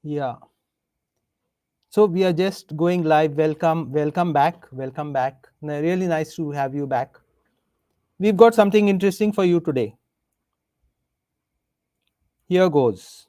Yeah. So we are just going live. Welcome back. Welcome back. Really nice to have you back. We've got something interesting for you today. Here goes.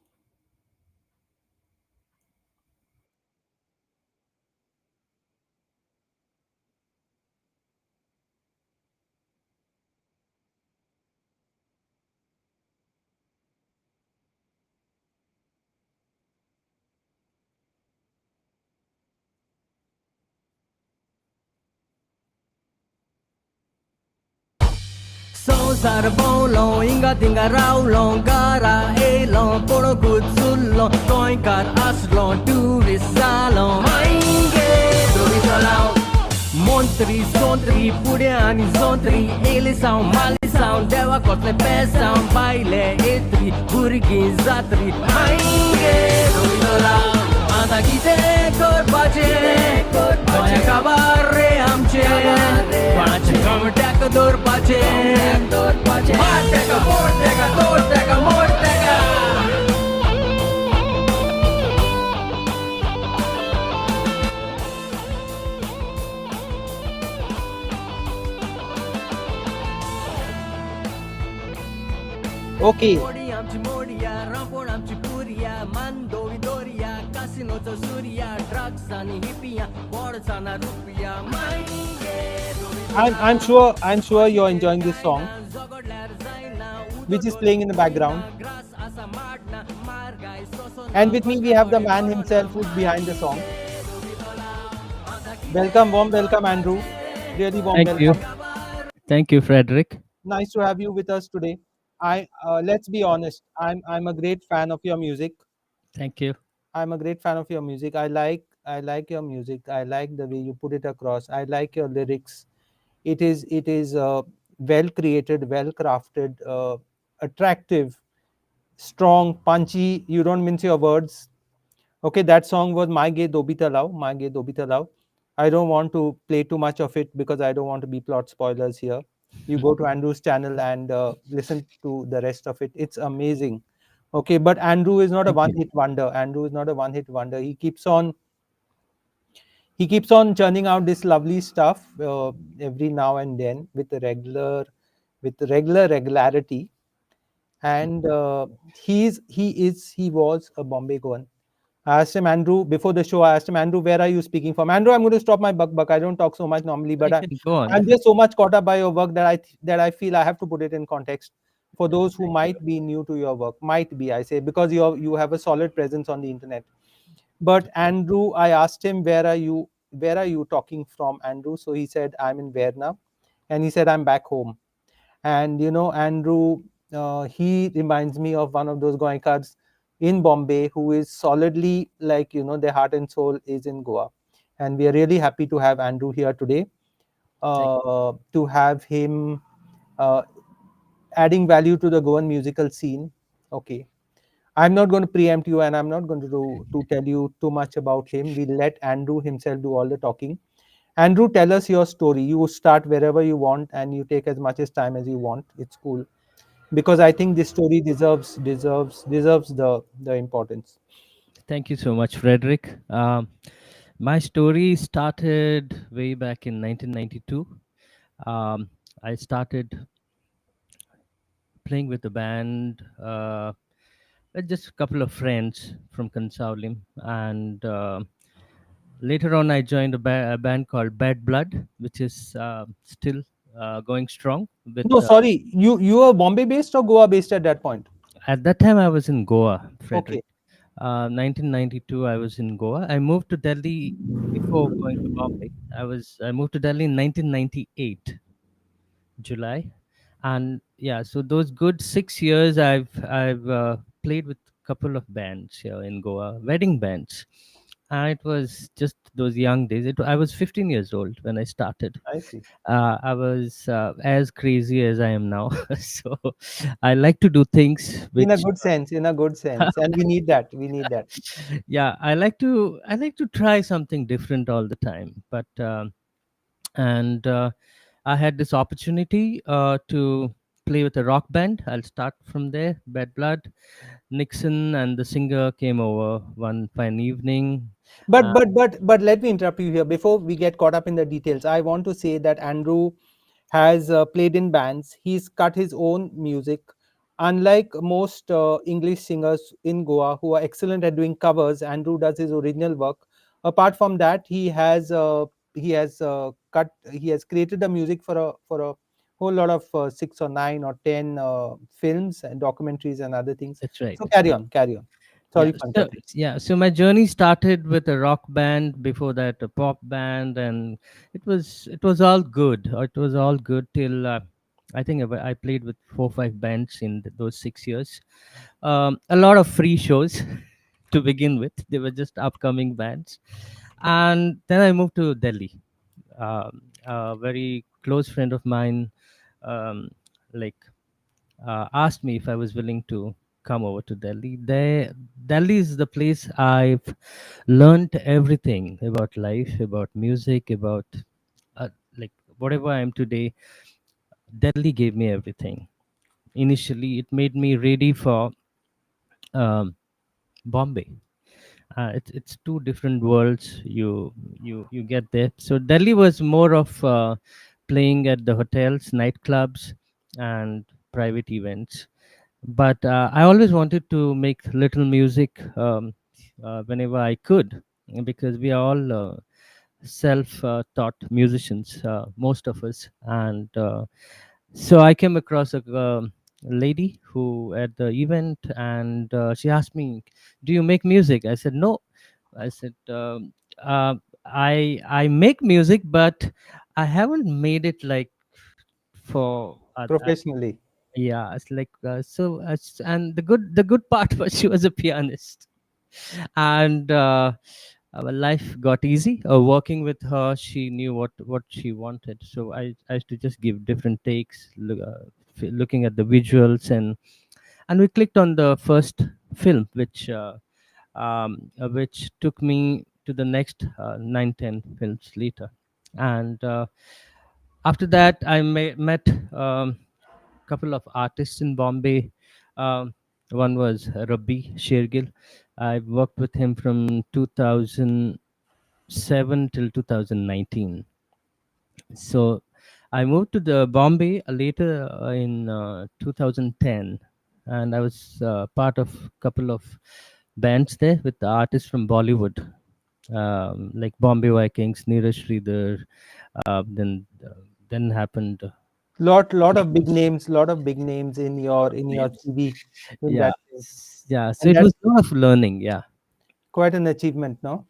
Sonsar bolong inga tinga raulong gara elong poro kutsulong toinkar aslong turis salong mainge dobi salong Montri sontri pudiani sontri ele sound mali sound dewa kotle pesam baile etri burgi zatri mainge dobi salong Anda gite kor baje Koya kabare amche Panch kamteka dor baje Mateka morteka torteka morteka Okay. Modi amchi modia rampon amchi puria mando vidoria casino to surya drugs ani hippia borsana rupia mainge I'm sure you're enjoying this song, which is playing in the background. And with me we have the man himself who's behind the song. Warm welcome, Andrew. Really warm Thank you. welcome. Thank you, Frederick. Nice to have you with us today. I Let's be honest. I'm a great fan of your music. Thank you. I'm a great fan of your music. I like your music. I like the way you put it across. I like your lyrics. It is well created, well crafted, attractive, strong, punchy. You don't mince your words. Okay, that song was My Gay Dobita Love. My Gay Dobita Love. I don't want to play too much of it because I don't want to be plot spoilers here. You go to Andrew's channel and listen to the rest of it. It's amazing. Okay, but Andrew is not a Thank one you. hit wonder. Andrew is not a one hit wonder. He keeps on churning out this lovely stuff every now and then with a regular regularity. And he was a Bombay Goan. I asked him, Andrew, before the show, I asked him, Andrew, where are you speaking from? Andrew, I'm going to stop my buck. I don't talk so much normally, I but can go I'm on. just so much caught up by your work that I feel I have to put it in context for those who might be new to your work. Might be, I say, because you have a solid presence on the internet. But Andrew, I asked him, where are you talking from, Andrew? So he said, I'm in Verna, and he said, I'm back home. And Andrew, he reminds me of one of those Goenkars in Bombay who is solidly, like, their heart and soul is in Goa. And we are really happy to have Andrew here today, Thank to have him uh, adding value to the Goan musical scene. Okay, I'm not going to preempt you, and I'm not going to tell you too much about him. We'll let Andrew himself do all the talking. Andrew, tell us your story. You start wherever you want, and you take as much as time as you want. It's cool, because I think this story deserves the importance. Thank you so much, Frederick. My story started way back in 1992. I started playing with a band, with just a couple of friends from Consaulim, and later on, I joined a band called Bad Blood, which is still going strong. With No, sorry, you were Bombay based or Goa based at that point? At that time, I was in Goa, Okay, Frederick. 1992, I was in Goa. I moved to Delhi before going to Bombay. I moved to Delhi in 1998, July, and yeah, so those good 6 years, I've played with a couple of bands here in Goa, wedding bands. And it was just those young days. I was 15 years old when I started. I see. I was as crazy as I am now. So I like to do things which In a good sense, and we need that. We need that. yeah, I like to try something different all the time. But and I had this opportunity to play with a rock band. I'll start from there. Bad Blood. Nixon and the singer came over one fine evening. But Uh, let me interrupt you here before we get caught up in the details. I want to say that Andrew has played in bands. He's cut his own music. Unlike most English singers in Goa who are excellent at doing covers, Andrew does his original work. Apart from that, he has created the music for a whole lot of 6 or 9 or 10 films and documentaries and other things. that's right. So carry on, carry on. Yeah. Sorry for So interrupting. yeah. So my journey started with a rock band. Before that, a pop band, and it was all good. It was all good till I think I played with 4 or 5 bands in those 6 years. A lot of free shows to begin with. They were just upcoming bands, and then I moved to Delhi. A very close friend of mine, um, like asked me if I was willing to come over to Delhi. Delhi is the place I've learned everything about life, about music, about uh, like whatever I am today. Delhi gave me everything. Initially, it made me ready for um, Bombay. It's two different worlds. You get there. So Delhi was more of playing at the hotels, nightclubs, and private events. But I always wanted to make little music whenever I could, because we are all self-taught musicians, most of us, and so I came across a lady who at the event, and she asked me, "Do you make music?" I said, "No." I said, "I make music, but I haven't made it like for Professionally. yeah, it's like and the good part was she was a pianist, and our life got easy. Working with her, she knew what she wanted, so I used to just give different takes, looking at the visuals, and we clicked on the first film, which took me to the next 9, 10 films later, and after that met. Couple of artists in Bombay. Um, One was Rabbi Shergill. I worked with him from 2007 till 2019. So I moved to the Bombay later in 2010, and I was part of a couple of bands there with the artists from Bollywood, like Bombay Vikings, Neeraj Sridhar. Then happened. Lot of big names in your CV in Yeah, that case. yeah. So And it that's was a lot of learning. Yeah. quite an achievement, no?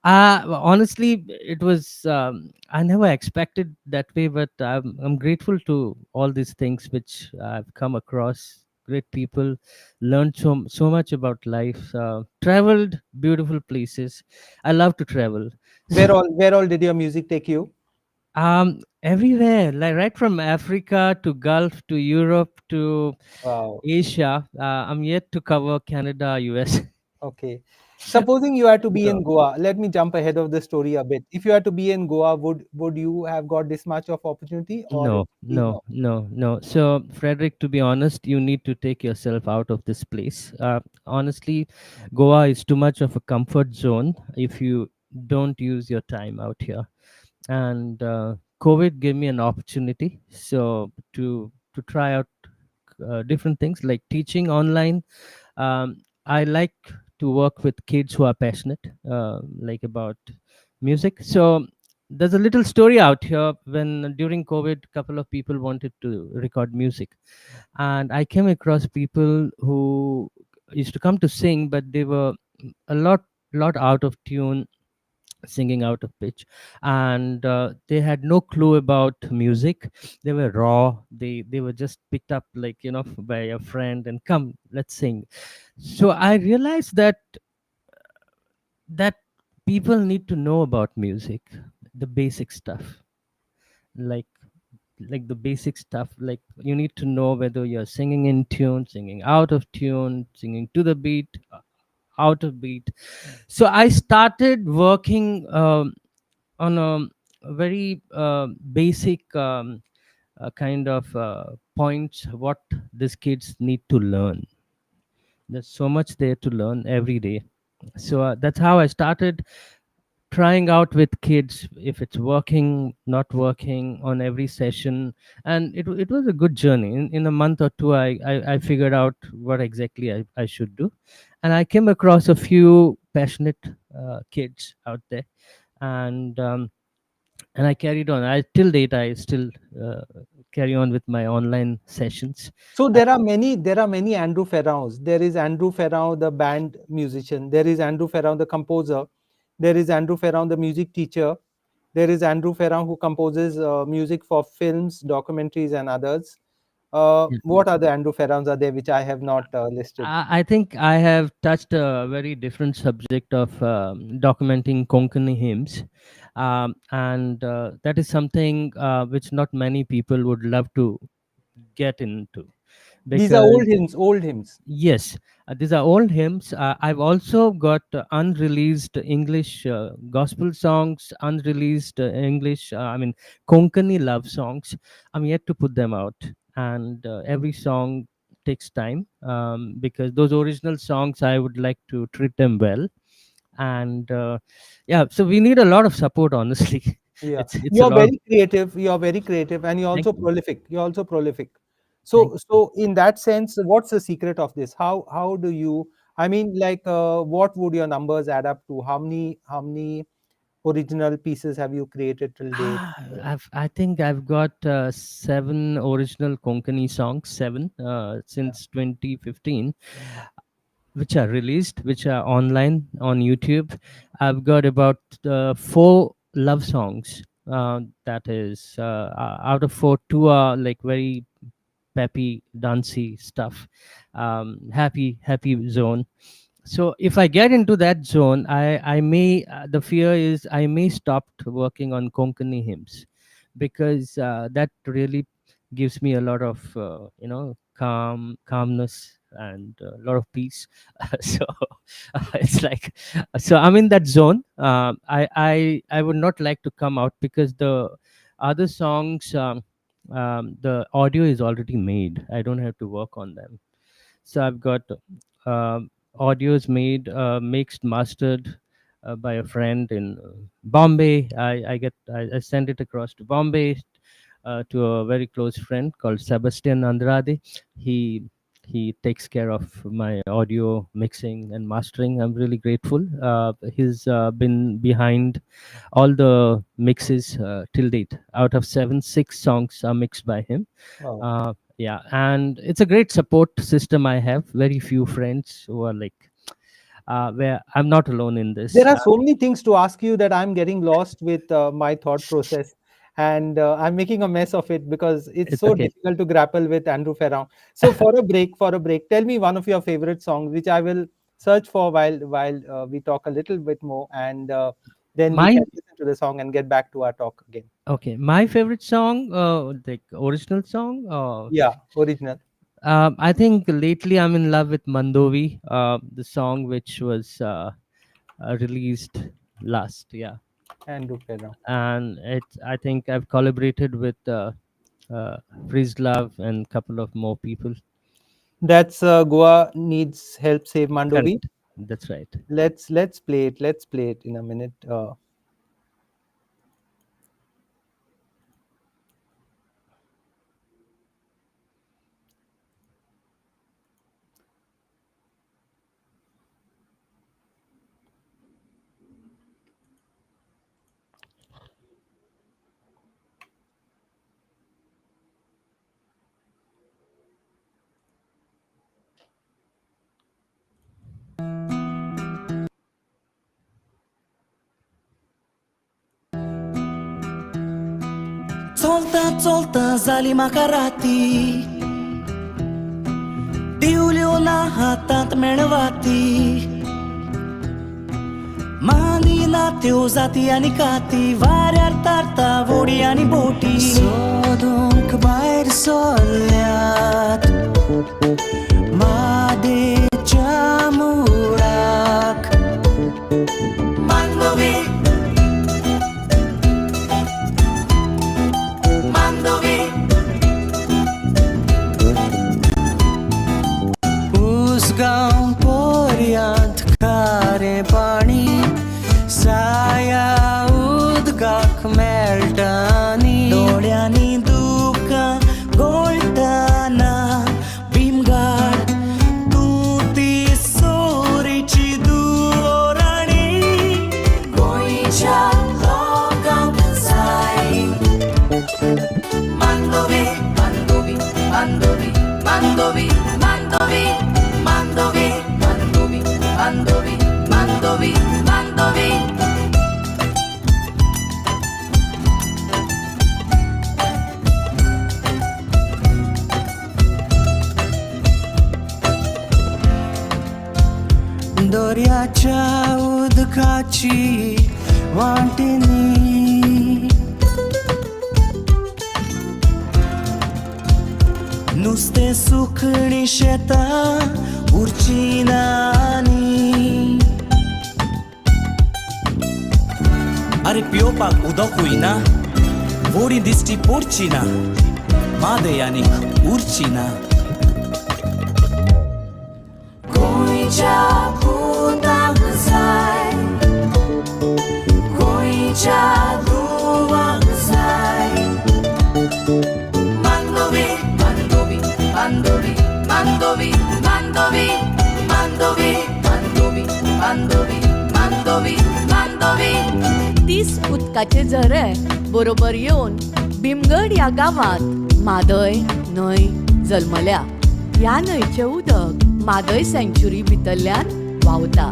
Honestly, it was. I never expected that way, but I'm grateful to all these things which I've come across. Great people, learned so much about life. Traveled beautiful places. I love to travel. Where all did your music take you? Everywhere, like right from Africa to Gulf to Europe to Wow. Asia. I'm yet to cover Canada, US. Okay. Supposing you had to be No. in Goa, let me jump ahead of the story a bit. If you had to be in Goa, would you have got this much of opportunity, or it No, would be no, no? no, no. So, Frederick, to be honest, you need to take yourself out of this place. Honestly, Goa is too much of a comfort zone if you don't use your time out here. And COVID gave me an opportunity, so to try out different things like teaching online. I like to work with kids who are passionate, like about music. So there's a little story out here. When during COVID, a couple of people wanted to record music, and I came across people who used to come to sing, but they were a lot out of tune, singing out of pitch, and they had no clue about music. They were raw. They were just picked up, like, by a friend, and come, let's sing. So I realized that people need to know about music, the basic stuff, like the basic stuff, like you need to know whether you're singing in tune, singing out of tune, singing to the beat, out of beat. So I started working on a very basic kind of points what these kids need to learn. There's so much there to learn every day. So that's how I started trying out with kids, if it's working, not working on every session. And it was a good journey. In a month or two, I figured out what exactly I should do. And I came across a few passionate kids out there. And I carried on. I till date I still uh, carry on with my online sessions. So I, there are many Andrew Ferrauns. There is Andrew Ferrão, the band musician. There is Andrew Ferrão, the composer. There is Andrew Ferrão, the music teacher. There is Andrew Ferrão, who composes music for films, documentaries, and others. What other Andrew Ferrauns are there which I have not listed? I think I have touched a very different subject of documenting Konkani hymns, and that is something which not many people would love to get into, These are because old hymns, old hymns. yes, these are old hymns. I've also got unreleased English gospel songs, unreleased English, Konkani love songs. I'm yet to put them out, and every song takes time, because those original songs I would like to treat them well, and yeah. So we need a lot of support, honestly. Yeah, It's a you're lot of. very creative. You're very creative, and you're Thank also you, prolific. You're also prolific. thank you. So in that sense, what's the secret of this? How do you? I mean, like, what would your numbers add up to? How many original pieces have you created till date? I think I've got seven original Konkani songs, seven Yeah. since 2015, which are released, which are online on YouTube. I've got about four love songs. That is, out of four, two are like very peppy, dancey stuff, happy zone. So if I get into that zone, I may the fear is I may stop working on Konkani hymns, because that really gives me a lot of calmness and a lot of peace. So it's like, so I'm in that zone. I would not like to come out, because the other songs, the audio is already made. I don't have to work on them. So I've got audios made, mixed, mastered by a friend in Bombay. I send it across to Bombay, to a very close friend called Sebastian Andrade. He he takes care of my audio mixing and mastering. I'm really grateful. He's been behind all the mixes till date. Out of seven, six songs are mixed by him. Wow. Yeah, and it's a great support system I have. Very few friends who are like, where I'm not alone in this. There are so many things to ask you that I'm getting lost with my thought process, and I'm making a mess of it because it's It's so okay. difficult to grapple with Andrew Ferrão. So for a break, tell me one of your favorite songs, which I will search for while we talk a little bit more, and then we can Mine, listen to the song and get back to our talk again. okay. My favorite song, the original song. Yeah, original I think lately I'm in love with Mandovi, the song which was released last, yeah. Andrew Ferrão. And I think I've collaborated with uh, Freeze Love and a couple of more people. That's Goa needs help save Mandovi. Correct. That's right. Let's play it. Let's play it in a minute. चोलता चोलता झाली म्हाका राती दिवल्यो ना हातांत मेणवाती मानी ना त्यो जाती आनी काती वाऱ्यार तारता वोडी आनी बोटी सोदूंक भायर सोल्ल्यात मादेच्या मुळाक Mandvi Mandvi Mandovi, Mandovi, Mandovi, Mandovi, Mandovi, Mandovi, Mandovi, Mandovi. दोऱ्याच्या उदकाची वाटेनी नुसते सुकणी शेतां उरची नानी अरे पिवपाक उदकूय ना व्हडी दिश्टी पडची ना मादयानीक उरची ना गोंयच्या पुताक जाय गोंयच्या धुवाक जाय Mandovi, Mandovi, Mandovi, Mandovi, Mandovi, Mandovi, Mandovi, Mandovi, Mandovi, Mandovi. 30 उदकाचे झरे बरोबर येवन भीमगड ह्या गांवांत मादय न्हंय जल्मल्या. ह्या न्हंयचें उदक मादय सँच्युरी भितरल्यान व्हांवता.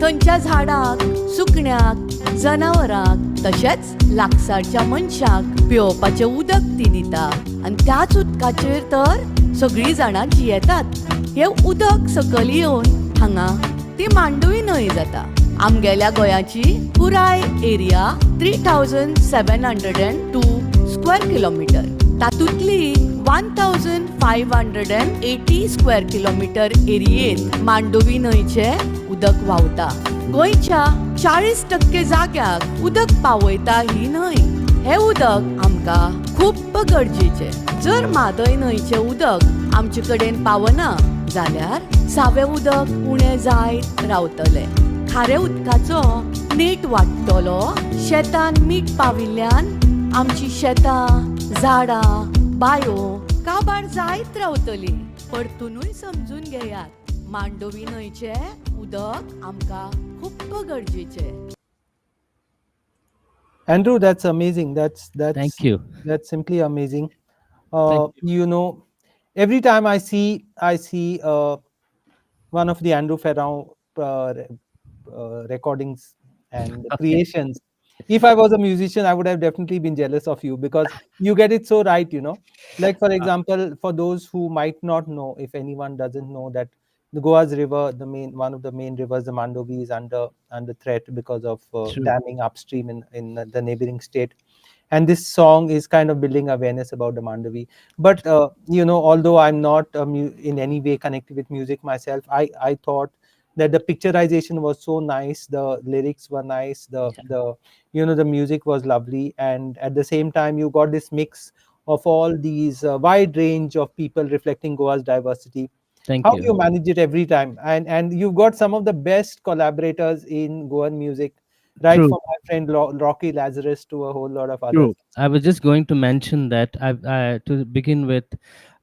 थंयच्या झाडांक सुकण्याक जनावरांक तशेंच लागसारच्या मनशाक पिवपाचें उदक ती दिता आनी त्याच उदकाचेर तर सगळीं जाणां जियेतात. हें उदक सकयल येवन हांगा ती मांडोवी न्हंय जाता. आमगेल्या गोंयाची पुराय एरिया 3702 स्क्वेअर किलोमिटर. तातूंतली 1580 स्क्वेअर किलोमिटर एरियेंत मांडोवी न्हंयचें उदक व्हांवता. गोंयच्या 40% जाग्याक उदक पावयता ही न्हंय. हें उदक आमकां खूब गरजेचें. जर म्हादय न्हंयचें उदक आमचे कडेन पावना जाल्यार सावें उदक उणें जायत रावतलें. खाऱ्या उदकाचो नेट वाडटलो. शेतान मीठ पाविल्ल्यान आमची शेतां झाडां बायो काबार जायत रावतलीं. परतुनूय समजून घेयात मांडोवी न्हंयचें उदक आमकां खूब गरजेचें. Andrew, that's amazing. Thank you. That's simply amazing. Thank You know, every time I see one of the Andrew Ferrão recordings and Okay. creations. If I was a musician, I would have definitely been jealous of you because you get it so right. Like for example, for those who might not know, if anyone doesn't know that the Goa's river, one of the main rivers, the Mandovi, is under threat because of True. damming upstream in the neighboring state. And this song is kind of building awareness about the Mandovi. But although I'm not in any way connected with music myself, I thought that the picturization was so nice, the lyrics were nice, the music was lovely, and at the same time you got this mix of all these wide range of people reflecting Goa's diversity. Thank How do you you. manage it every time? And you've got some of the best collaborators in Goan music, right True. from my friend Rocky Lazarus to a whole lot of others. True. I was just going to mention that to begin with,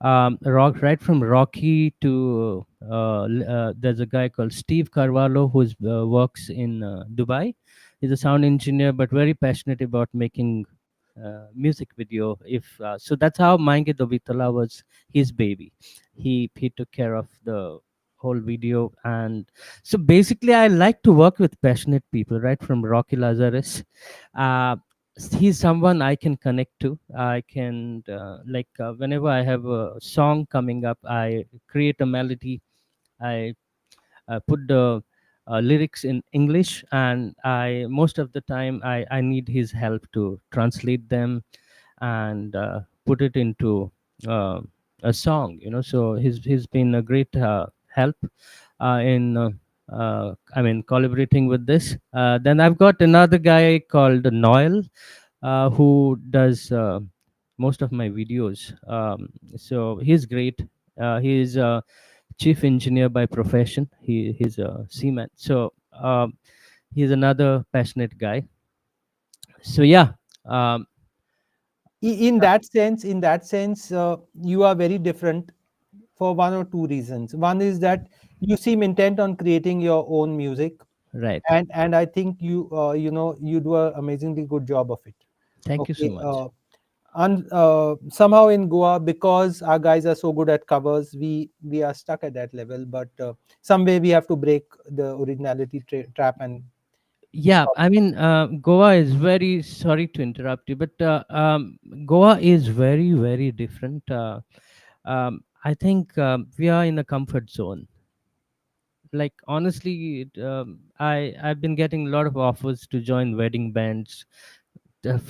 rock right from Rocky to there's a guy called Steve Carvalho who works in Dubai. He's a sound engineer, but very passionate about making music video. If so, that's how Mange Dovitala was his baby. He took care of the whole video, and so basically, I like to work with passionate people, right from Rocky Lazarus. Uh, he's someone I can connect to. I can whenever I have a song coming up, I create a melody. I put the lyrics in English, and I most of the time I need his help to translate them and put it into uh, a song. So he's been a great help in I mean collaborating with this. Then I've got another guy called Noel who does most of my videos. So he's great. He's chief engineer by profession. He's a seaman. So he's another passionate guy. So yeah, um, In that sense, you are very different for one or two reasons. One is that you seem intent on creating your own music, right. and I think you do an amazingly good job of it. Thank you so Okay. much. somehow in Goa, because our guys are so good at covers, we are stuck at that level. But some way we have to break the originality trap and Yeah, stop. I mean, Goa is very, sorry to interrupt you, but Goa is very, very different. I think we are in a comfort zone. Like honestly, I've been getting a lot of offers to join wedding bands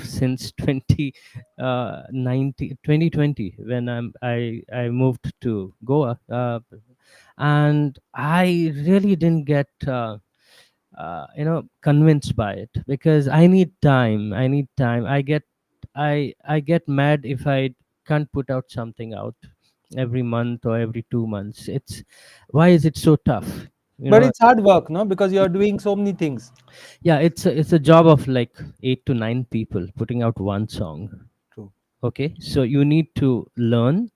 since 2020 when I moved to Goa, and I really didn't get convinced by it, because I need time. I get mad if I can't put out something out every month or every 2 months. It's Why is it so tough, you But know? it's hard work, no? Because you are doing so many things. Yeah, it's a job of like 8 to 9 people putting out one song. True. Okay, so you need to learn,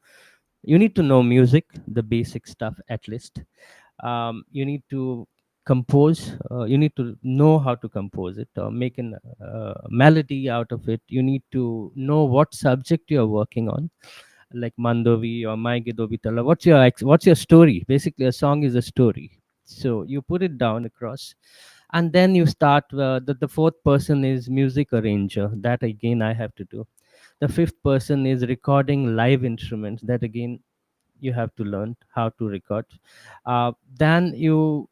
you need to know music, the basic stuff at least. You need to compose, you need to know how to compose it or make a melody out of it. You need to know what subject you're working on, like Mandovi or My Gidobitala. What's your story? Basically, a song is a story. So you put it down across, and then you start. The fourth person is music arranger. That again I have to do. The fifth person is recording live instruments. That again you have to learn how to record. Then you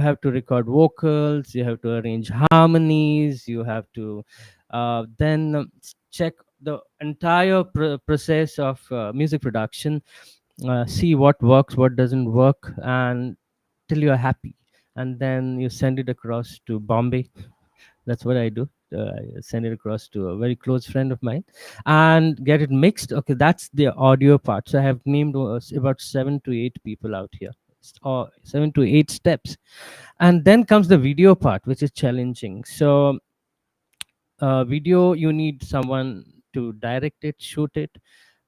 have to record vocals, you have to arrange harmonies, you have to then check the entire process of music production, see what works, what doesn't work, and till you're happy, and then you send it across to Bombay. That's what I do. I send it across to a very close friend of mine and get it mixed. Okay, that's the audio part. So I have named about 7 to 8 people out here, or 7 to 8 steps. And then comes the video part, which is challenging. So video, you need someone to direct it, shoot it,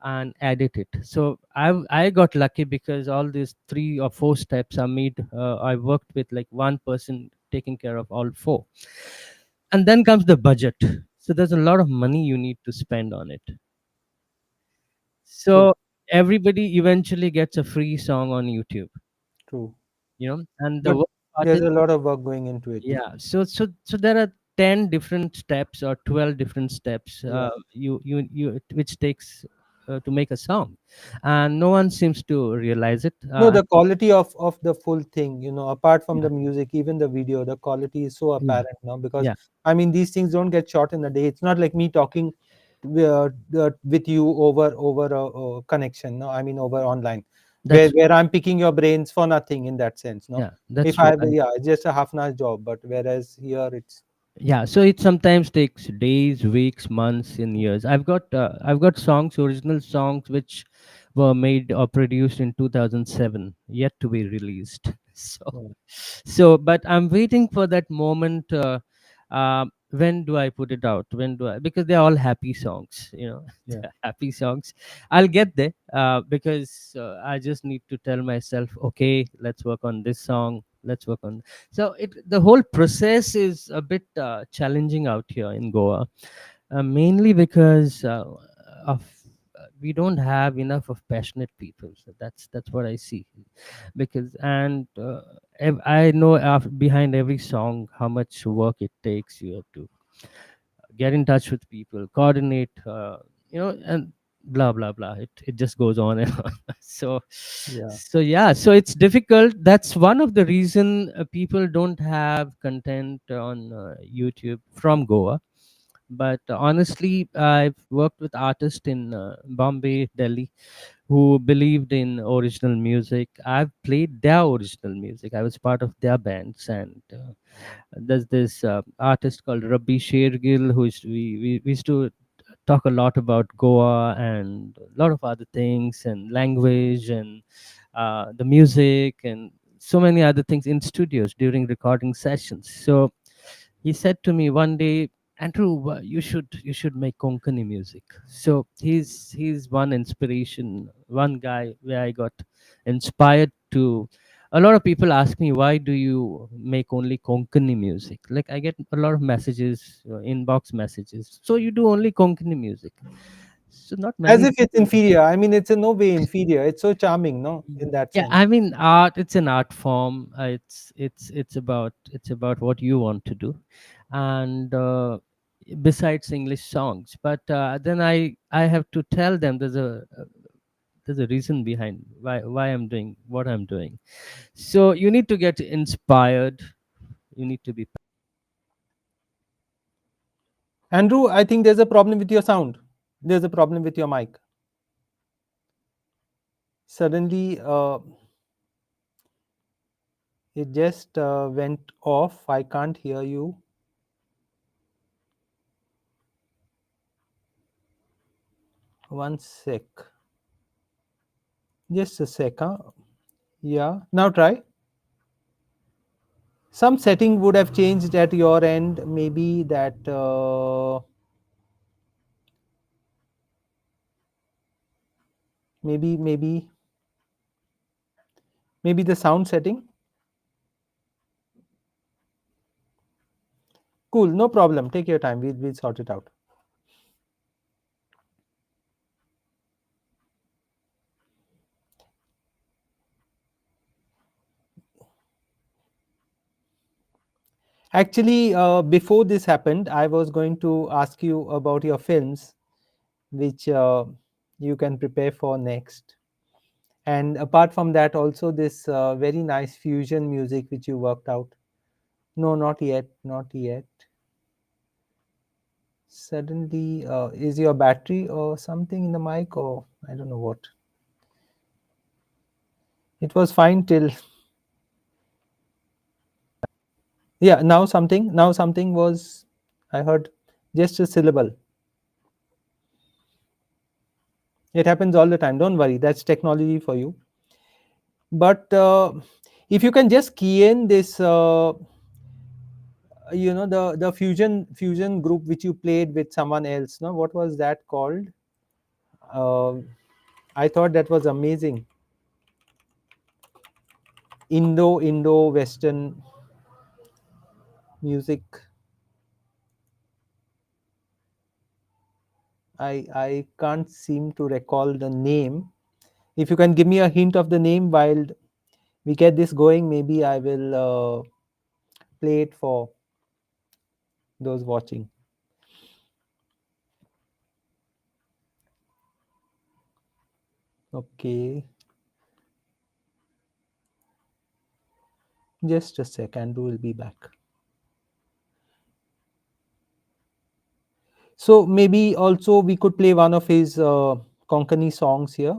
and edit it. So I got lucky because all these 3 or 4 steps are made. I worked with like one person taking care of all four. And then comes the budget. So there's a lot of money you need to spend on it. True. So everybody eventually gets a free song on YouTube, True. and the But worst part there's is, a lot of work going into it. yeah, so there are 10 different steps or 12 different steps, Yeah. which takes to make a song, and no one seems to realize it. No, the quality of the full thing, apart from Yeah, the music, even the video, the quality is so yeah, apparent now, because yeah, I mean these things don't get shot in a day. It's not like me talking with you over a connection. No, I mean over online, where that's where I'm picking your brains for nothing in that sense. No, yeah, that's if true. I yeah, it's just a half an hour job. But whereas here it's Yeah, so it sometimes takes days, weeks, months, and years. I've got songs, original songs, which were made or produced in 2007, yet to be released. yeah, But I'm waiting for that moment. When do I put it out? When do I? Because they're all happy songs, yeah, they're happy songs. I'll get there, because I just need to tell myself, okay, let's work on this song. Let's work on. So the whole process is a bit challenging out here in Goa, mainly because of we don't have enough of passionate people. So that's what I see. Because and I know behind every song how much work it takes. You have to get in touch with people, coordinate, and blah blah blah. It just goes on and on. so yeah, so yeah, so it's difficult. That's one of the reason people don't have content on YouTube from Goa. But honestly, I've worked with artists in Bombay, Delhi, who believed in original music. I've played their original music. I was part of their bands, and there's this artist called Rabbi Shergill, we used to talk a lot about Goa and a lot of other things and language and the music and so many other things in studios during recording sessions. So he said to me one day, Andrew, you should make Konkani music. So he's one inspiration, one guy where I got inspired to a lot of people ask me, why do you make only Konkani music? Like, I get a lot of messages, inbox messages. So you do only Konkani music? So not As many if it's people. inferior. I mean, it's in no way inferior. It's so charming, no, in that Yeah, sense. I mean, art. It's an art form. It's about what you want to do, and besides English songs. But then I have to tell them there's a reason behind why I'm doing what I'm doing. So you need to get inspired. You need to be. Andrew, I think there's a problem with your sound. There's a problem with your mic. Suddenly, it just went off. I can't hear you. One sec. Just a sec. Huh? Yeah. Now try. Some setting would have changed at your end. Maybe that. Maybe the sound setting. Cool. No problem. Take your time. We'll sort it out. Actually, before this happened, I was going to ask you about your films, which you can prepare for next. And apart from that, also this very nice fusion music which you worked out. No, not yet, not yet. Suddenly, is your battery or something in the mic, or I don't know what? It was fine till, yeah. Now something was. I heard just a syllable. It happens all the time. Don't worry. That's technology for you. But if you can just key in this, the fusion group which you played with someone else. No, what was that called? Uh, I thought that was amazing. Indo Western music. I can't seem to recall the name. If you can give me a hint of the name while we get this going, maybe I will play it for those watching. Okay, just a second. We'll be back. So maybe also we could play one of his Konkani songs here,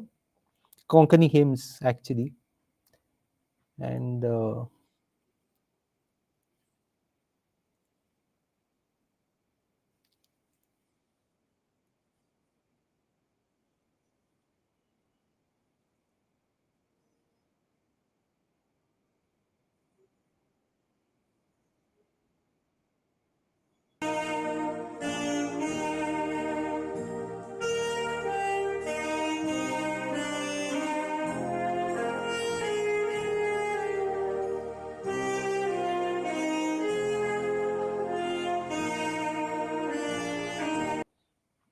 Konkani hymns actually, and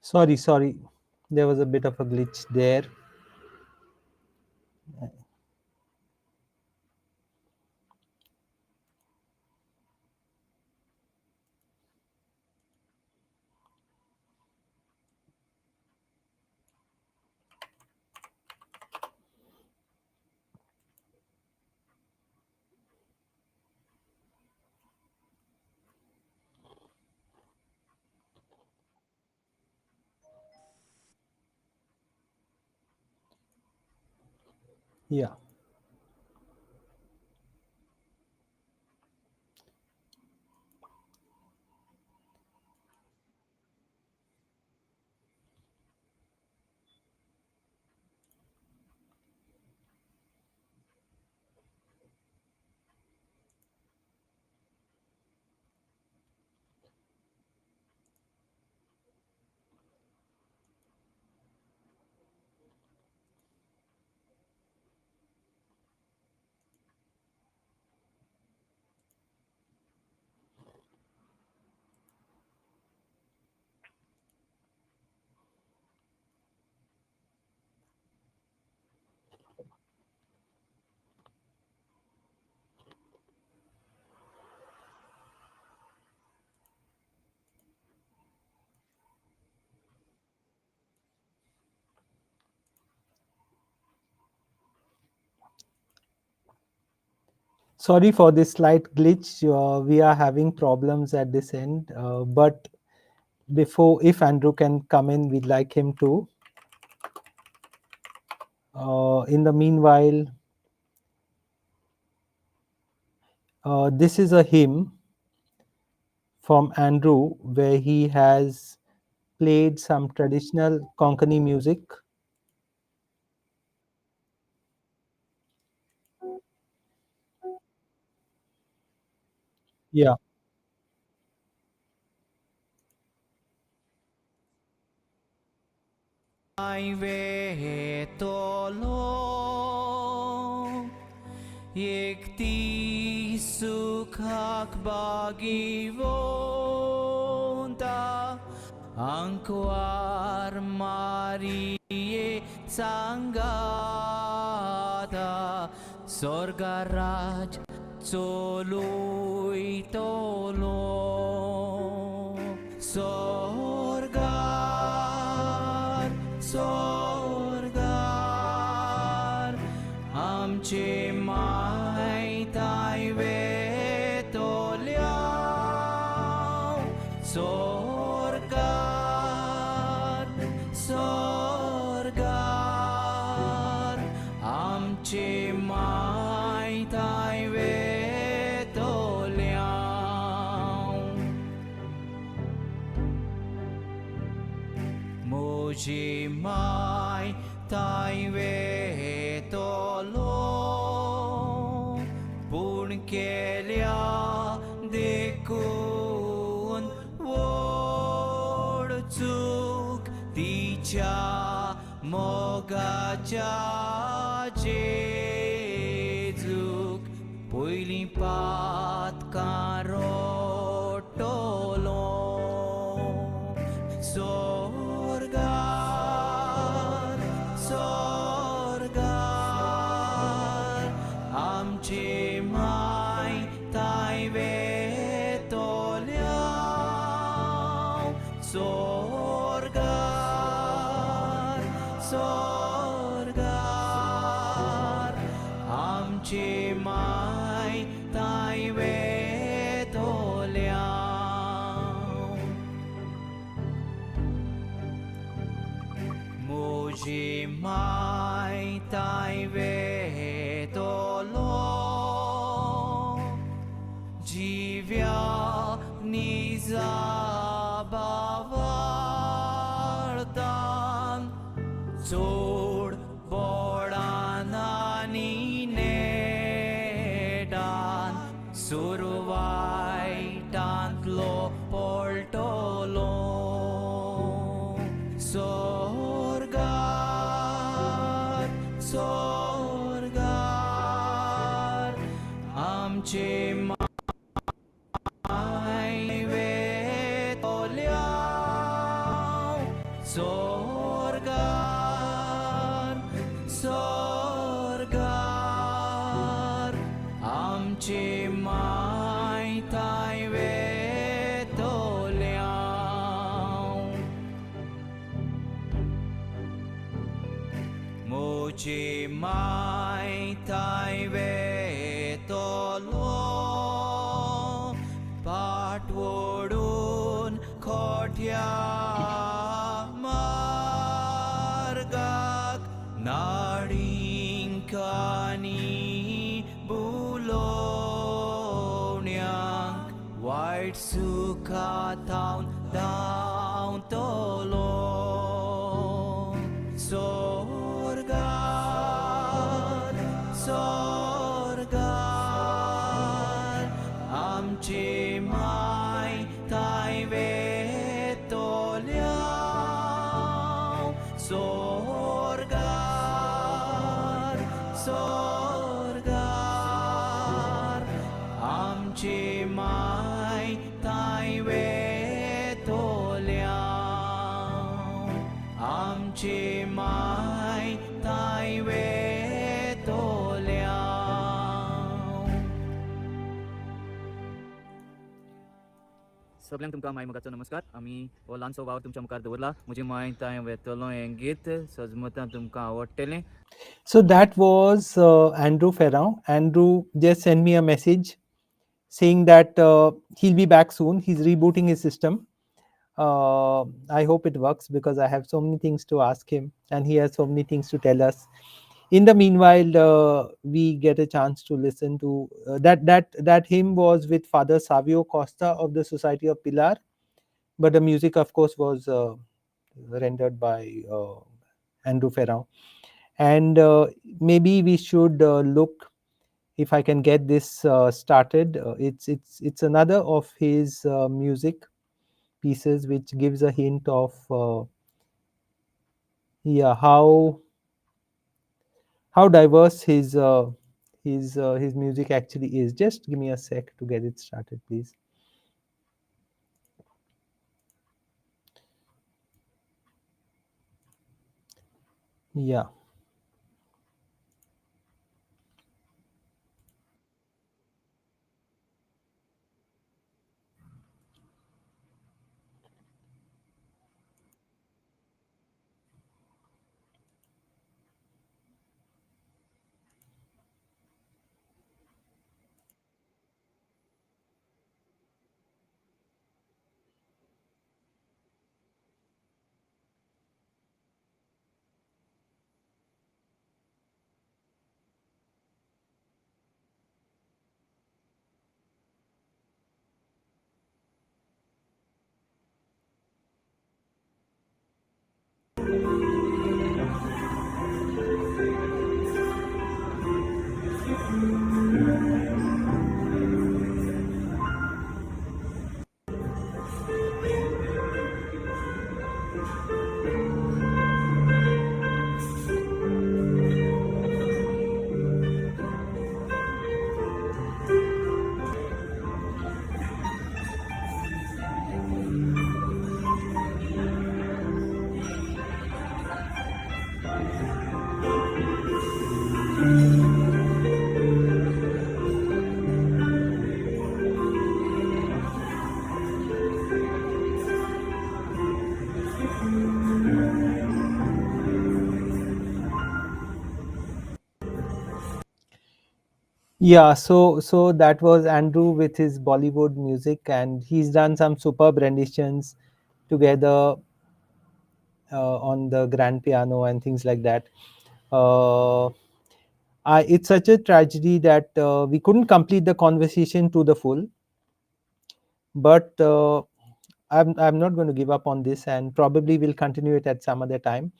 sorry, there was a bit of a glitch there. Yeah, Sorry for this slight glitch. We are having problems at this end, but before, if Andrew can come in, we'd like him to. In the meanwhile, this is a hymn from Andrew where he has played some traditional Konkani music. Yeah. Ai ve tolo Yekti sukhak bagi vonta Angkwar marie sangata Sorgaraj cholui tolo Sorgar, sorgar Amche mai tai ve toliao Sorgar, sorgar Amche mai tai ve toliao Moji mai tai ve tolo Pun kelia dekun Wod chuk ticha mogacha jezuk Poili pat karo tolo Sorgar, sorgar Amche mai tai ve toliao Sorgar, sorgar Amche mai tai ve toliao Moji mai tai ve tolo Jivya niza bavardan Zod bodanani nedan Survai tantlo poltolo Sorgar, sorgar Amche mai ve toliao Sorgar, sorgar Amche mai tai ve toliao Moji mai tai ve tolo Patvodun khotya margak Nadinkani bulonyang White sukha down tolo Sorgar, sorgar Amche mai tai ve toliao Sorgar, sorgar Amche mai tai ve toliao Amche mai tai ve toliao सगळ्यांक तुमकां my मोगाचो नमस्कार. आमी हो ल्हानसो वावर तुमच्या मुखार दवरला. म्हजी माय ताय वेतलो हें गीत सजमतां तुमकां आवडटलें. So that was Andrew Ferrão. Andrew just sent me a message saying that he'll be back soon. He's rebooting his system. I hope it works because I have so many things to ask him and he has so many things to tell us. In the meanwhile, we get a chance to listen to that hymn was with Father Savio Costa of the Society of Pilar, but the music, of course, was rendered by Andrew Ferrão. And maybe we should look if I can get this started. It's another of his music pieces which gives a hint of yeah how diverse his music actually is. Just give me a sec to get it started, please. Yeah. Yeah, so that was Andrew with his Bollywood music, and he's done some superb renditions together on the grand piano and things like that. Uh, it's such a tragedy that we couldn't complete the conversation to the full, but I'm not going to give up on this, and probably we'll continue it at some other time,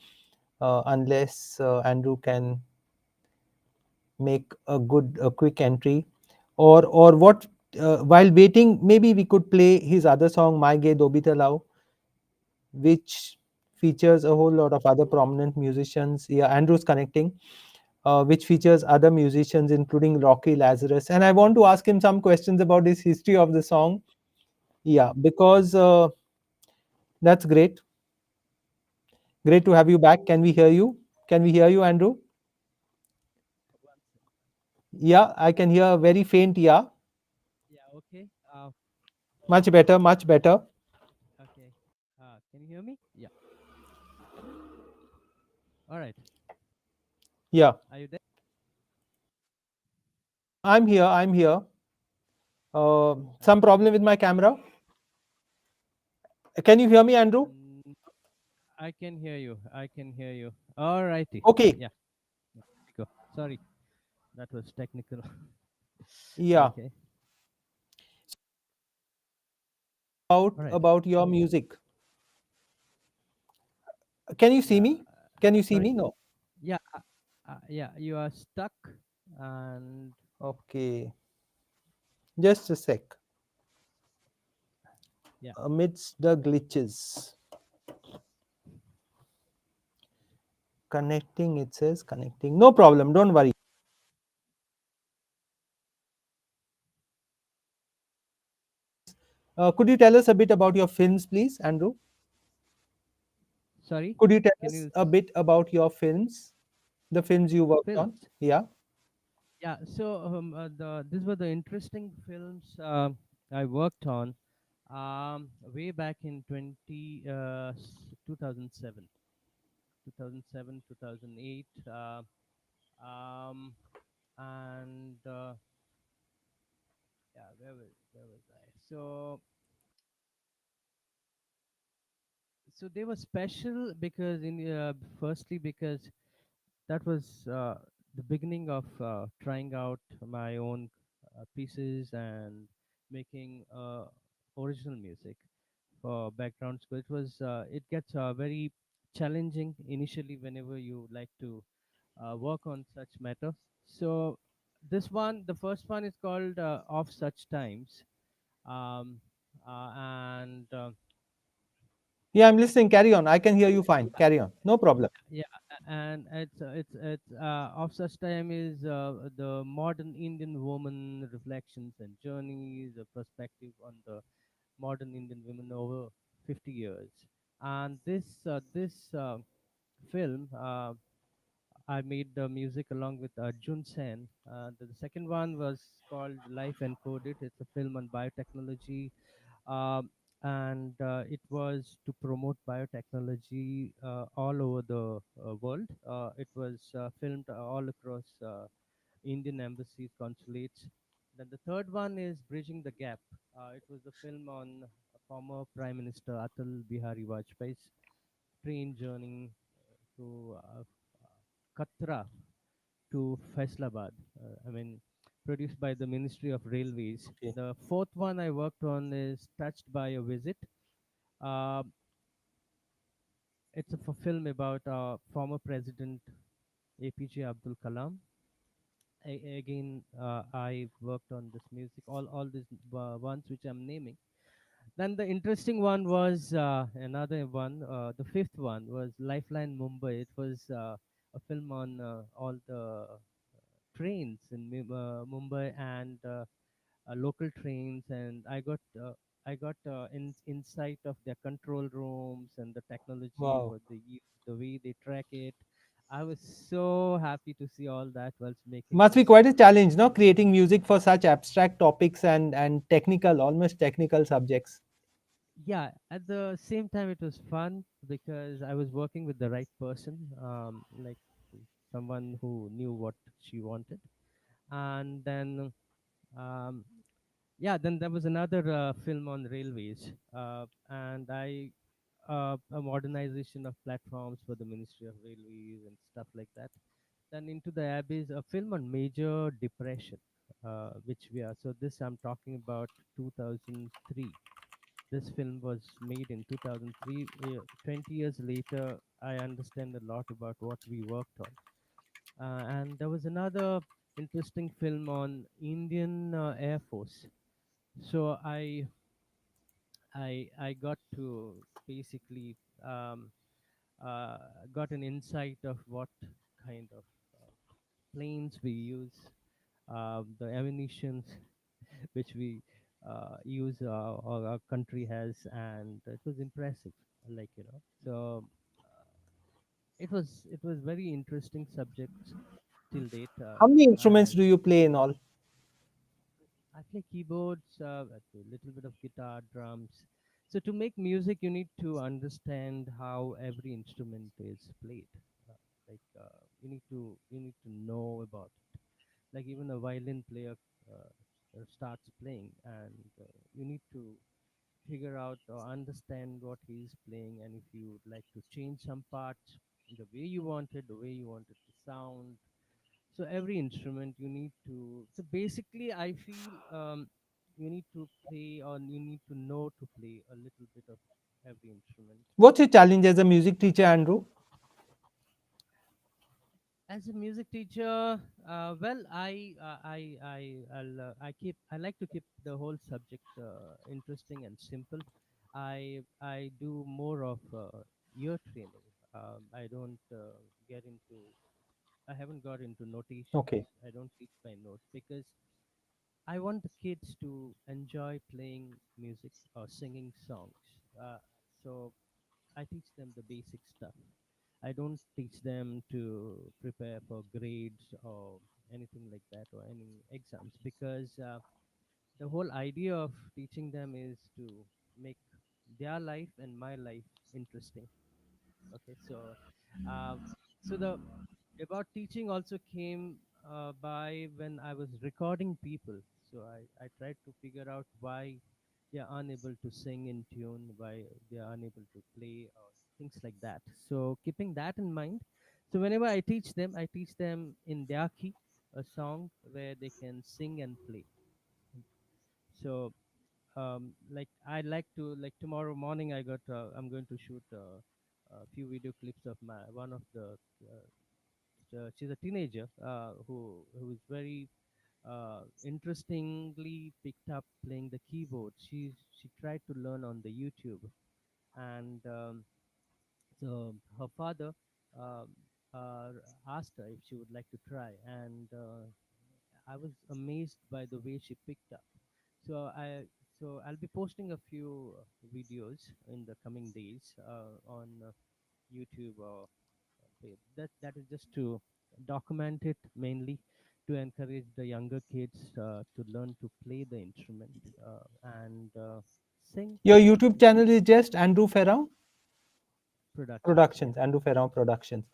unless Andrew can make a quick entry, or what. While waiting, maybe we could play his other song, "My Gay Dobita Lao," which features a whole lot of other prominent musicians. Yeah, Andrew's connecting, which features other musicians, including Rocky Lazarus. And I want to ask him some questions about his history of the song. Yeah, because that's great. Great to have you back. Can we hear you? Can we hear you, Andrew? Yeah, I can hear a very faint yeah. Yeah, okay. Much better, much better. Okay. Can you hear me? Yeah. All right. Yeah, Are you there? I'm here. I'm here. Some Okay. problem with my camera? Can you hear me, Andrew? Mm, I can hear you. I can hear you. All righty. Okay. Yeah. Here we go. Sorry, that was technical. Yeah. Okay. About All right. about your music. Can you see Yeah. me? Can you see Sorry. me? No. Yeah. Yeah. You are stuck, and Okay. Just a sec. yeah. Amidst the glitches. Connecting, it says connecting. No problem. Don't worry. Could you tell us a bit about your films, please, Andrew? Sorry. Could you tell Can us you a bit about your films, the films you worked on? films? Yeah. Yeah. So these were the interesting films I worked on. Way back in 2007, 2007, 2008, um, and yeah, where was I? So they were special because firstly because that was the beginning of trying out my own pieces and making original music for background score. It gets very challenging initially whenever you like to work on such matters. So the first one is called Of Such Times, um, and Yeah, I'm listening. Carry on. I can hear you fine. Carry on. No problem. yeah, and it's Of Such Time is the modern Indian woman reflections and journeys, a perspective on the modern Indian women over 50 years. And this film, I made the music along with Jun Sen. The second one was called Life Encoded. It's a film on biotechnology, um, and it was to promote biotechnology all over the world. It was filmed all across Indian embassies, consulates. Then the third one is Bridging the Gap. It was a film on former Prime Minister Atal Bihari Vajpayee's train journey to Katra to Faisalabad. Produced by the Ministry of Railways. Okay. The fourth one I worked on is Touched by a Visit. Uh, it's a film about former President APJ Abdul Kalam. Again, I worked on this music, all these ones which I'm naming. Then the interesting one was another one. The fifth one was Lifeline Mumbai. It was a film on all the trains in Mumbai and local trains, and I got insight of their control rooms and the technology, Wow. what they use, the way they track it. I was so happy to see all that whilst making Must be this. quite a challenge, no? Creating music for such abstract topics and technical, almost technical subjects. Yeah, at the same time it was fun because I was working with the right person, like someone who knew what she wanted. And then um, yeah, then there was another film on railways, and I a modernization of platforms for the Ministry of Railways and stuff like that. Then Into the Abyss, a film on major depression, which we are. So this I'm talking about 2003. This film was made in 2003. 20 years later, I understand a lot about what we worked on. And there was another interesting film on Indian Air Force. So I got to basically um, uh, got an insight of what kind of planes we use, the ammunitions which we use or our country has, and it was impressive. Like so it was very interesting subjects till date, How many instruments and do you play in all? I play keyboards, I play a little bit of guitar, drums. So to make music, you need to understand how every instrument is played. You need to know about it. Like even a violin player starts playing, and you need to figure out or understand what he's playing, and if you would like to change some parts, the way you want it, the way you want it to sound. So every instrument you need to. So basically, I feel you need to play or you need to know to play a little bit of every instrument. What's your challenge as a music teacher, Andrew? As a music teacher, well, I like to keep the whole subject interesting and simple. I do more of ear training. I don't get into. I haven't got into notations. Okay. I don't teach by notes because I want the kids to enjoy playing music or singing songs. So I teach them the basic stuff. I don't teach them to prepare for grades or anything like that or any exams because the whole idea of teaching them is to make their life and my life interesting. Okay, uh, so the about teaching also came by when I was recording people. So I tried to figure out why they are unable to sing in tune, why they are unable to play, or things like that. So keeping that in mind, so whenever I teach them in their key a song where they can sing and play. So like I like to, like tomorrow morning I'm going to shoot a few video clips of my one of the she's a teenager who is very interestingly picked up playing the keyboard. She tried to learn on the YouTube, and so her father um, uh, asked her if she would like to try, and I was amazed by the way she picked up. So I'll be posting a few videos in the coming days on YouTube or that is just to document it, mainly to encourage the younger kids to learn to play the instrument and sing Your YouTube channel is just Andrew Ferrão productions. Yeah, Productions. Andrew Ferrão Productions.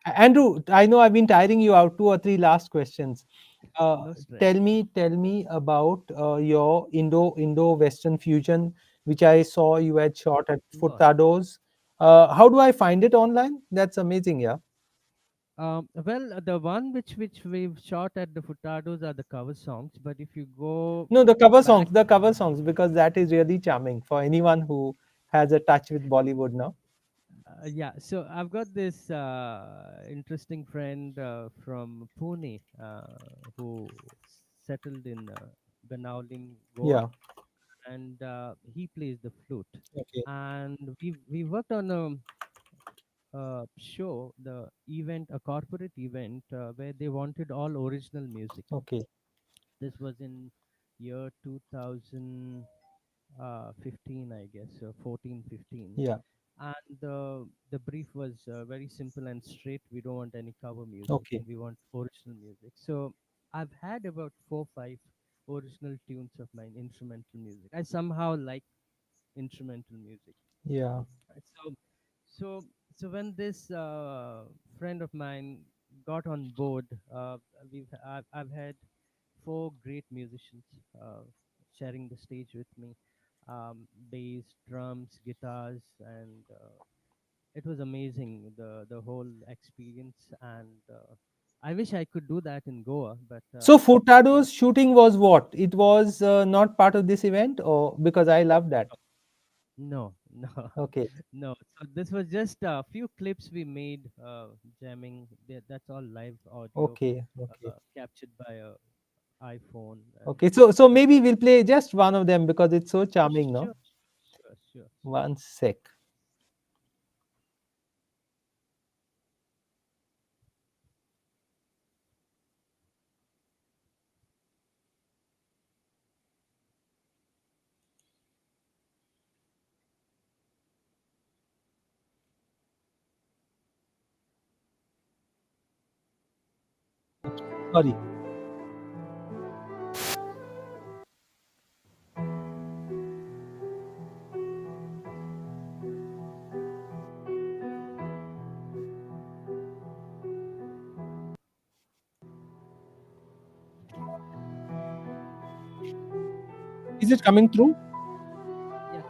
Andrew, I know I've been tiring you out. Two or three last questions. no stress. Tell me about your Indo Western fusion, which I saw you had shot at Sure. Furtado's. How do I find it online? That's amazing. Yeah. Well, the one which we've shot at the Furtados are the cover songs, but if you go No, back, the cover songs, because that is really charming for anyone who has a touch with Bollywood now. yeah, so I've got this interesting friend from Pune who settled in Benaulim, Goa, Yeah. and he plays the flute. Okay. And we worked on a show, the event, a corporate event where they wanted all original music. Okay. This was in year 2015, I guess, 14, 15. Yeah. And the brief was very simple and straight. We don't want any cover music. Okay. We want original music. So I've had about 4, 5 original tunes of mine, instrumental music. I somehow like instrumental music. Yeah. Right. So, so when this friend of mine got on board, I've had 4 great musicians sharing the stage with me, bass, drums, guitars, and it was amazing, the whole experience. And I wish I could do that in Goa, but So uh, Furtado's shooting was what? It was not part of this event, or because I love that. no, no, Okay. no. So this was just a few clips we made, jamming. That's all live audio Okay. Okay. captured by a iPhone, and Okay. So but maybe we'll play just one of them because it's so charming, no? sure, sure, sure, sure. One sec. Sorry. Is it coming through? Yeah.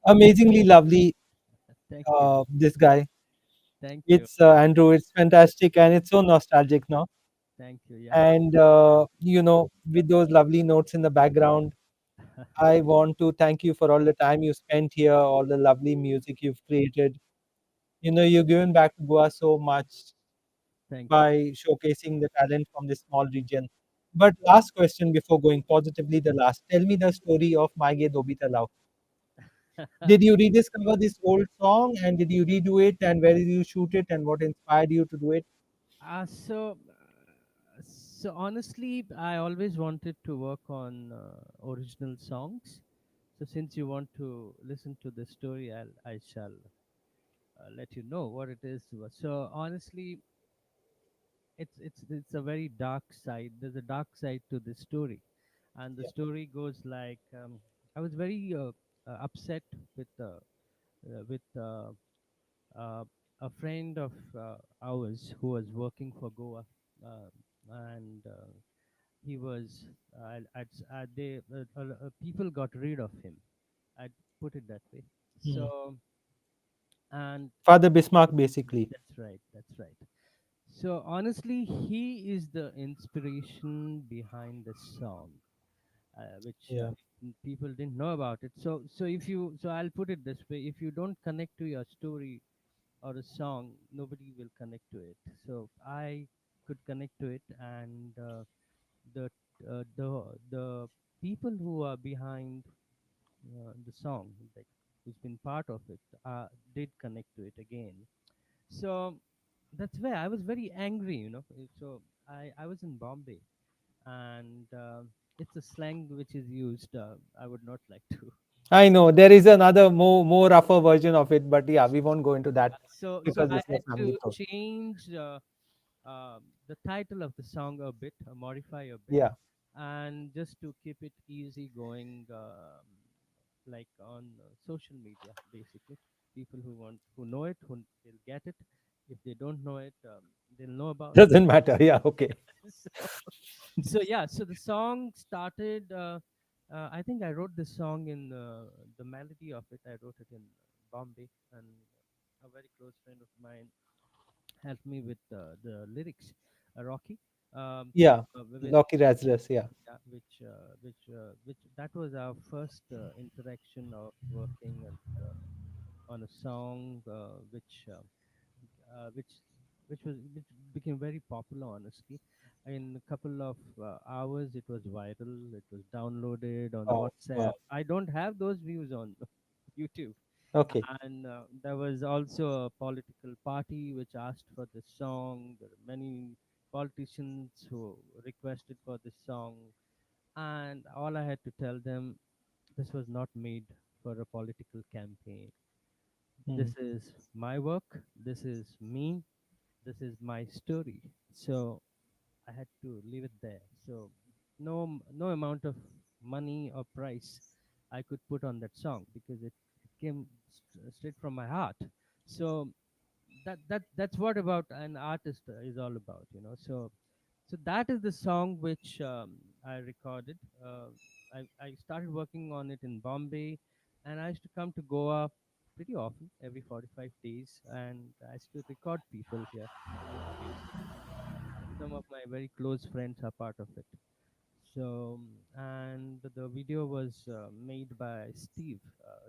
Amazingly lovely, Thank you. this guy. Thank you. It's Andrew. It's fantastic and it's so nostalgic now. Thank you. Yeah. And with those lovely notes in the background, I want to thank you for all the time you spent here, all the lovely music you've created. You've given back to Goa so much Thank you. by showcasing the talent from this small region. But last question before going positively, the last. Tell me the story of Maige Dobita Lao. Did you rediscover this old song and did you redo it and where did you shoot it and what inspired you to do it? So honestly, I always wanted to work on original songs. So since you want to listen to the story, I shall let you know what it is. So honestly, it's a very dark side. There's a dark side to this story, and the Yeah. story goes like I was very upset with with uh, a friend of ours who was working for Goa, and he was people got rid of him. I'd put it that way. Hmm. So and Father Bismarck, basically. that's right, that's right. So honestly, he is the inspiration behind the song, which Yeah. people didn't know about it. So I'll put it this way: if you don't connect to your story or a song, nobody will connect to it. So I could connect to it, and the the people who are behind the song, like who's been part of it, did connect to it again. So that's where I was very angry, you know. So I was in Bombay, and it's a slang which is used. I would not like to. I know there is another more rougher version of it, but yeah, we won't go into that So because I this is had a family to program. change the title of the song a bit, modify a bit, Yeah. and just to keep it easy going, like on social media, basically. People who know it, who they'll get it. If they don't know it, they'll know about it. Doesn't matter. Yeah. Okay. so, so yeah, so the song started. I think I wrote this song in the melody of it. I wrote it in Bombay, and a very close friend of mine helped me with the lyrics. Rocky, Yeah. with Loki Razras. Yeah. yeah, which that was our first interaction of working on a song which which became very popular, honestly. In a couple of hours it was viral, it was downloaded on Wow. WhatsApp. Wow. I don't have those views on YouTube. Okay. And there was also a political party which asked for this song. There are many politicians who requested for this song, and all I had to tell them, this was not made for a political campaign. Hmm. This is my work, this is me, this is my story. So I had to leave it there. So no amount of money or price I could put on that song, because it came straight from my heart. So that's what about an artist is all about, you know. So that is the song which I recorded. I started working on it in Bombay, and I used to come to Goa pretty often, every 45 days, and I used to record people here, new music. Some of my very close friends are part of it. So, and the video was made by Steve.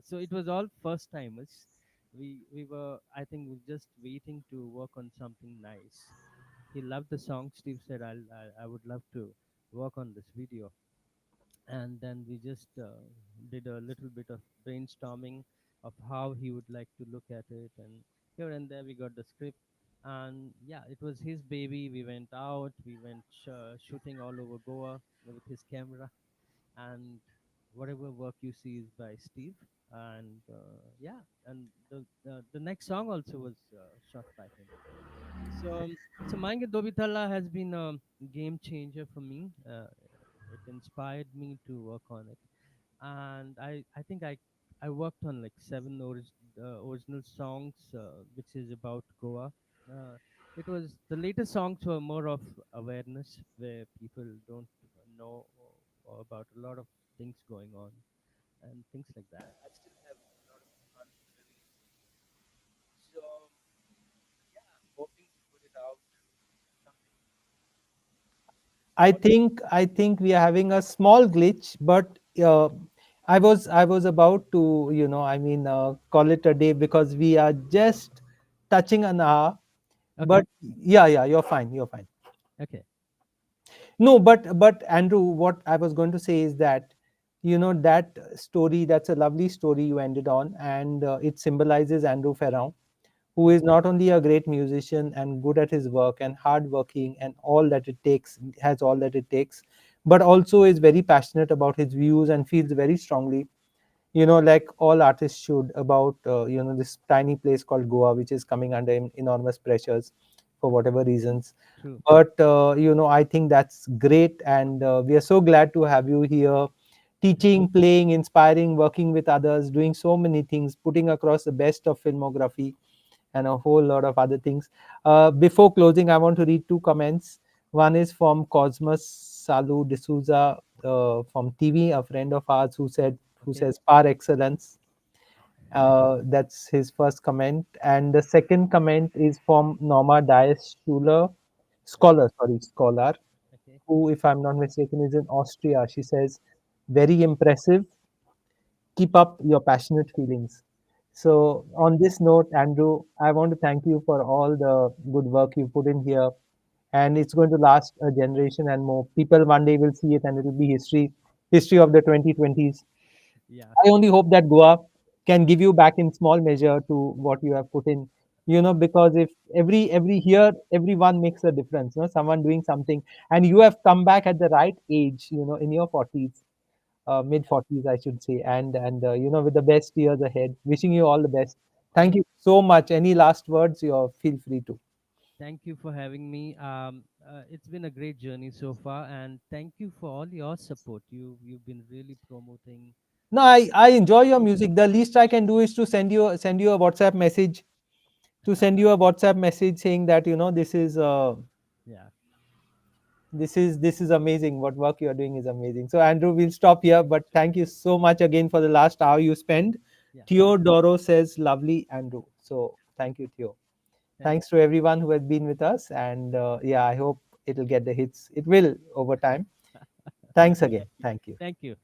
So it was all first timers. We were, I think, we just waiting to work on something nice. He loved the song. Steve said, I would love to work on this video." And then we just did a little bit of brainstorming of how he would like to look at it, and here and there we got the script. And yeah, it was his baby. We went out, we went shooting all over Goa with his camera, and whatever work you see is by Steve. And yeah, and the next song also was shot by him. So, Mange Dobitala has been a game changer for me. It inspired me to work on it, and I think I worked on like seven original songs, which is about Goa. Uh, it was the latest songs were more of awareness, where people don't know about a lot of things going on and things like that. I still have a lot of I think we are having a small glitch, but I was about to, call it a day because we are just touching an hour. Okay. But yeah, yeah, you're fine. You're fine. Okay. No, but Andrew, what I was going to say is that, that story, that's a lovely story you ended on, and it symbolizes Andrew Ferrão, who is not only a great musician and good at his work and hardworking and all that it takes, has all that it takes, but also is very passionate about his views and feels very strongly, like all artists should, about this tiny place called Goa, which is coming under enormous pressures for whatever reasons. True. But I think that's great, and we are so glad to have you here, teaching, playing, inspiring, working with others, doing so many things, putting across the best of filmography and a whole lot of other things. Before closing, I want to read two comments. One is from Cosmos Salu D'Souza from TV, a friend of ours, who Okay. says par excellence. That's his first comment, and the second comment is from Norma Dias Schuler, scholar, Okay. who, if I'm not mistaken, is in Austria. She says, "Very impressive. Keep up your passionate feelings." So, on this note, Andrew, I want to thank you for all the good work you put in here. And it's going to last a generation and more. People one day will see it and it will be history of the 2020s. Yeah. I only hope that Goa can give you back in small measure to what you have put in. Because if every here everyone makes a difference. Someone doing something, and you have come back at the right age. In your 40s, mid 40s, I should say, and with the best years ahead. Wishing you all the best. Thank Thank you so much. Any last words? You feel free to. Thank you for having me. It's been a great journey so far, and thank you for all your support. You've been really promoting. No, I enjoy your Really. music. The least I can do is to send you a WhatsApp message, saying that Yeah. this is amazing. What work you are doing is amazing. So Andrew, we'll stop here. But thank you so much again for the last hour you spent. Yeah. Theodoro says, "Lovely, Andrew." So thank you, Theo. Thank Thanks to everyone who has been with us, and yeah, I hope it'll get the hits. It will over time. Thanks again. Thank you. Thank you.